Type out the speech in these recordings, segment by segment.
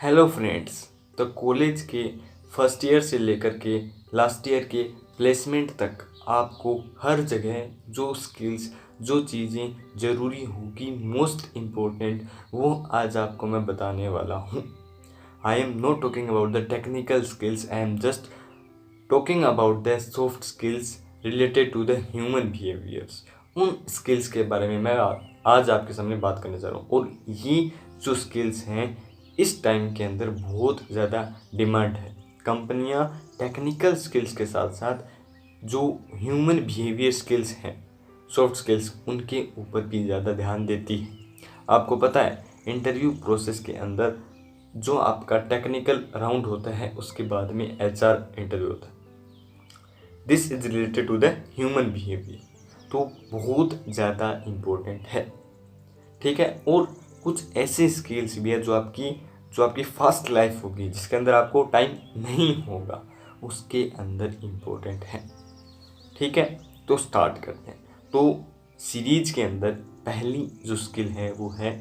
Hello friends. तो college के first year से लेकर के लास्ट ईयर के प्लेसमेंट तक आपको हर जगह जो स्किल्स जो चीज़ें ज़रूरी होगी मोस्ट इम्पोर्टेंट वो आज आपको मैं बताने वाला हूँ। I am not talking about the technical skills, I am just talking about the soft skills related to the human behaviours. उन स्किल्स के बारे में मैं आज आपके सामने बात करने जा रहा हूँ। और ये जो स्किल्स हैं इस टाइम के अंदर बहुत ज़्यादा डिमांड है। कंपनियां टेक्निकल स्किल्स के साथ साथ जो ह्यूमन बिहेवियर स्किल्स हैं, सॉफ्ट स्किल्स, उनके ऊपर भी ज़्यादा ध्यान देती है। आपको पता है इंटरव्यू प्रोसेस के अंदर जो आपका टेक्निकल राउंड होता है उसके बाद में एचआर इंटरव्यू होता है। This is related to the human behaviour, तो बहुत ज़्यादा इम्पोर्टेंट है। ठीक है। और कुछ ऐसे स्किल्स भी है जो आपकी फास्ट लाइफ होगी, जिसके अंदर आपको टाइम नहीं होगा, उसके अंदर इम्पोर्टेंट है। ठीक है, तो स्टार्ट करते हैं। तो सीरीज के अंदर पहली जो स्किल है वो है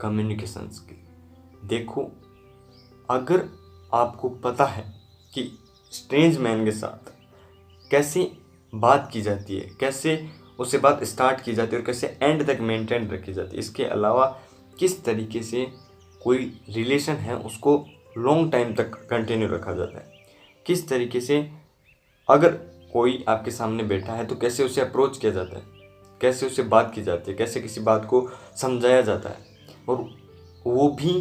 कम्युनिकेशन स्किल। देखो, अगर आपको पता है कि स्ट्रेंज मैन के साथ कैसे बात की जाती है, कैसे उससे बात स्टार्ट की जाती है और कैसे एंड तक मेंटेन रखी जाती है, इसके अलावा किस तरीके से कोई रिलेशन है उसको लॉन्ग टाइम तक कंटिन्यू रखा जाता है, किस तरीके से अगर कोई आपके सामने बैठा है तो कैसे उसे अप्रोच किया जाता है, कैसे उससे बात की जाती है, कैसे किसी बात को समझाया जाता है, और वो भी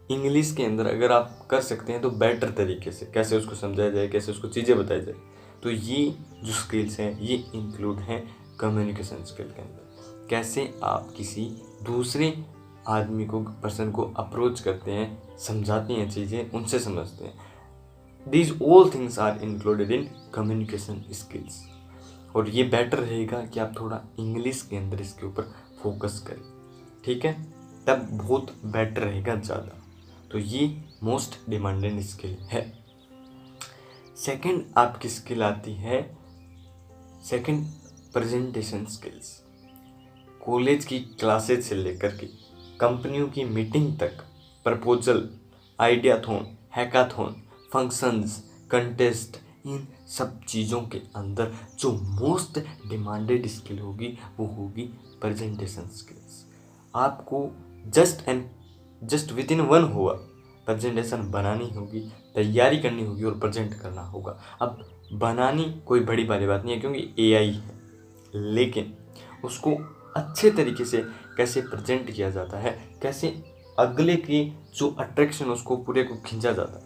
इंग्लिश के अंदर अगर आप कर सकते हैं तो बेटर तरीके से कैसे उसको समझाया जाए, कैसे उसको चीज़ें बताई जाए। तो ये जो स्किल्स हैं ये इंक्लूड हैं कम्युनिकेशन स्किल के अंदर। कैसे आप किसी दूसरे आदमी को, पर्सन को अप्रोच करते हैं, समझाते हैं चीज़ें, उनसे समझते हैं। These all things are included in communication skills. और ये बेटर रहेगा कि आप थोड़ा इंग्लिश के अंदर इसके ऊपर फोकस करें। ठीक है, तब बहुत बेटर रहेगा ज़्यादा। तो ये मोस्ट डिमांडेड स्किल है। सेकंड आपकी स्किल आती है सेकंड प्रेजेंटेशन स्किल्स। कॉलेज की क्लासेज से लेकर के कंपनियों की मीटिंग तक proposal, ideathon, hackathon, functions, contest, इन सब चीज़ों के अंदर जो मोस्ट डिमांडेड स्किल होगी वो होगी प्रेजेंटेशन स्किल्स। आपको just within 1 hour presentation बनानी होगी, तैयारी करनी होगी और प्रेजेंट करना होगा। अब बनानी कोई बड़ी वाली बात नहीं है क्योंकि एआई है, लेकिन उसको अच्छे तरीके से कैसे प्रेजेंट किया जाता है, कैसे अगले की जो अट्रैक्शन उसको पूरे को खींचा जाता है,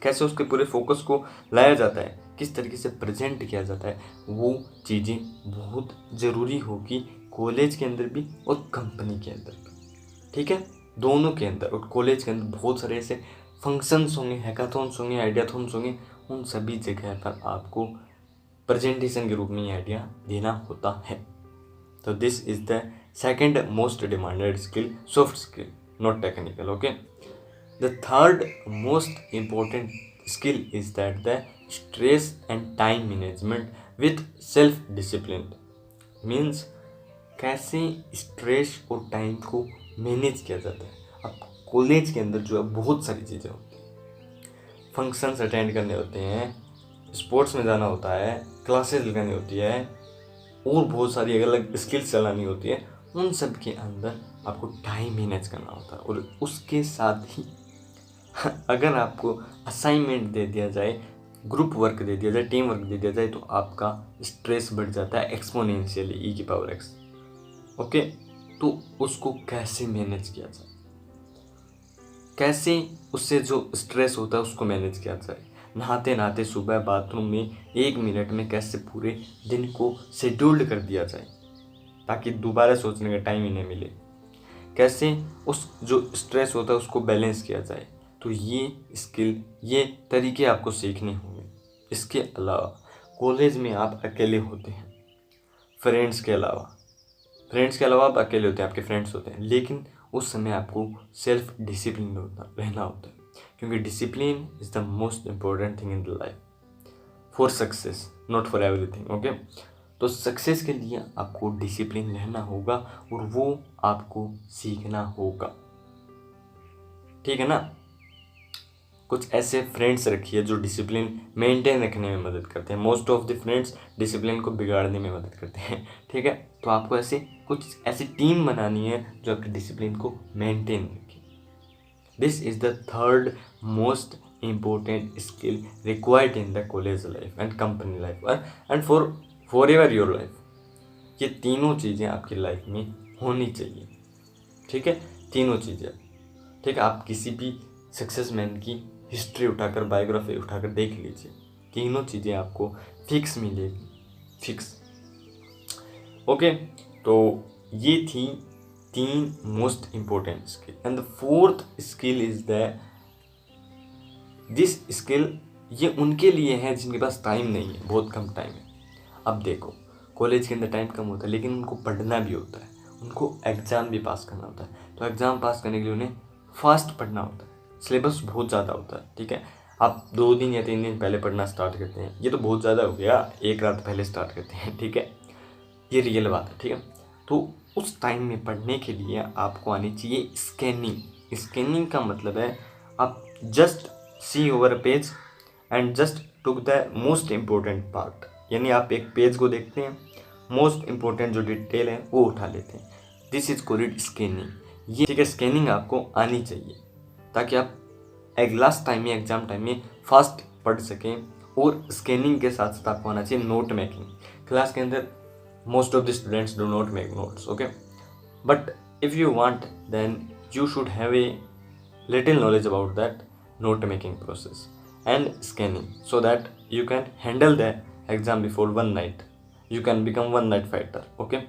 कैसे उसके पूरे फोकस को लाया जाता है, किस तरीके से प्रेजेंट किया जाता है, वो चीज़ें बहुत ज़रूरी होगी कॉलेज के अंदर भी और कंपनी के अंदर भी। ठीक है, दोनों के अंदर। और कॉलेज के अंदर बहुत सारे ऐसे फंक्शंस होंगे, हैकाथॉन्स होंगे, आइडियाथॉन्स होंगे, उन सभी जगह पर आपको प्रेजेंटेशन के रूप में आइडिया देना होता है। तो this is the second most demanded skill, soft skill, not technical. Okay, the third most important skill is that the stress and time management with self discipline. Means कैसे स्ट्रेस और time को manage किया जाता है। अब college के अंदर जो है बहुत सारी चीज़ें होती हैं, फंक्शंस अटेंड करने होते हैं, स्पोर्ट्स में जाना होता है, क्लासेस लगानी होती है, और बहुत सारी अलग अलग स्किल्स चलानी होती है। उन सब के अंदर आपको टाइम मैनेज करना होता है। और उसके साथ ही अगर आपको असाइनमेंट दे दिया जाए, ग्रुप वर्क दे दिया जाए, टीम वर्क दे दिया जाए, तो आपका स्ट्रेस बढ़ जाता है एक्सपोनेंशियली, ई की पावर एक्स। ओके, तो उसको कैसे मैनेज किया जाए, कैसे उससे जो स्ट्रेस होता है उसको मैनेज किया जाए। नहाते नहाते सुबह बाथरूम में 1 मिनट में कैसे पूरे दिन को शेड्यूल्ड कर दिया जाए ताकि दोबारा सोचने का टाइम ही नहीं मिले, कैसे उस जो स्ट्रेस होता है उसको बैलेंस किया जाए। तो ये स्किल, ये तरीके आपको सीखने होंगे। इसके अलावा कॉलेज में आप अकेले होते हैं, फ्रेंड्स के अलावा आप अकेले होते हैं, आपके फ्रेंड्स होते हैं, लेकिन उस समय आपको सेल्फ डिसिप्लिन रहना होता है, क्योंकि discipline is the most important thing in the life for success, not for everything. Okay, तो सक्सेस के लिए आपको डिसिप्लिन रहना होगा और वो आपको सीखना होगा। ठीक है ना। कुछ ऐसे फ्रेंड्स रखिए जो डिसिप्लिन मेंटेन रखने में मदद करते हैं। Most of the friends discipline को बिगाड़ने में मदद करते हैं, ठीक है। तो आपको ऐसे कुछ ऐसी टीम बनानी है जो आपके डिसिप्लिन को मेंटेन रखे। This is the third most important skill required in the college life and company life and for forever your life। ये तीनों चीज़ें आपकी लाइफ में होनी चाहिए, ठीक है। तीनों चीज़ें, ठीक है। आप किसी भी सक्सेस मैन की हिस्ट्री उठाकर, बायोग्राफी उठाकर देख लीजिए, तीनों चीज़ें आपको फिक्स मिलेगी, फिक्स। ओके, तो ये थी 3 most important skill. And the fourth skill is the this skill, ये उनके लिए है जिनके पास टाइम नहीं है, बहुत कम टाइम है। अब देखो, कॉलेज के अंदर टाइम कम होता है, लेकिन उनको पढ़ना भी होता है, उनको एग्ज़ाम भी पास करना होता है। तो एग्ज़ाम पास करने के लिए उन्हें फास्ट पढ़ना होता है, सिलेबस बहुत ज़्यादा होता है, ठीक है। आप 2 दिन या 3 दिन पहले पढ़ना स्टार्ट करते हैं, ये तो बहुत ज़्यादा हो गया, 1 रात पहले स्टार्ट करते हैं, ठीक है। ये रियल बात है, ठीक है। तो उस टाइम में पढ़ने के लिए आपको आनी चाहिए स्कैनिंग। स्कैनिंग का मतलब है आप just see over a page and just took the most important part, यानी आप एक पेज को देखते हैं, मोस्ट इम्पोर्टेंट जो डिटेल है वो उठा लेते हैं। This is called scanning. ये, ठीक है, स्कैनिंग आपको आनी चाहिए ताकि आप लास्ट टाइम में, एग्जाम टाइम में फास्ट पढ़ सकें। और स्कैनिंग के साथ साथ आपको आना चाहिए नोट मेकिंग। क्लास के अंदर most of the students do not make notes, okay, but if you want then you should have a little knowledge about that note making process and scanning so that you can handle the exam before one night, you can become one night fighter, okay।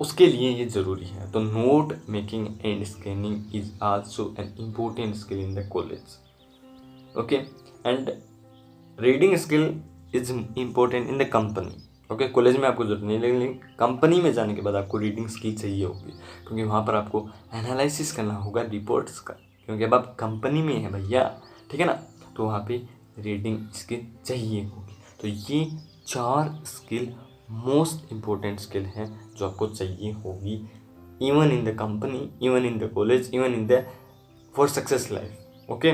उसके लिए ये ज़रूरी है। तो note making and scanning is also an important skill in the college, okay. And reading skill is important in the company, okay. College में आपको जरूरत नहीं, लेकिन कंपनी में जाने के बाद आपको रीडिंग स्किल चाहिए होगी, क्योंकि वहाँ पर आपको एनालिसिस करना होगा रिपोर्ट्स का, क्योंकि अब आप कंपनी में हैं भैया, ठीक है ना। तो वहाँ पे रीडिंग स्किल चाहिए होगी। तो ये 4 स्किल मोस्ट इम्पोर्टेंट स्किल हैं जो आपको चाहिए होगी, even in the company, even in the college, even in the for success life, okay.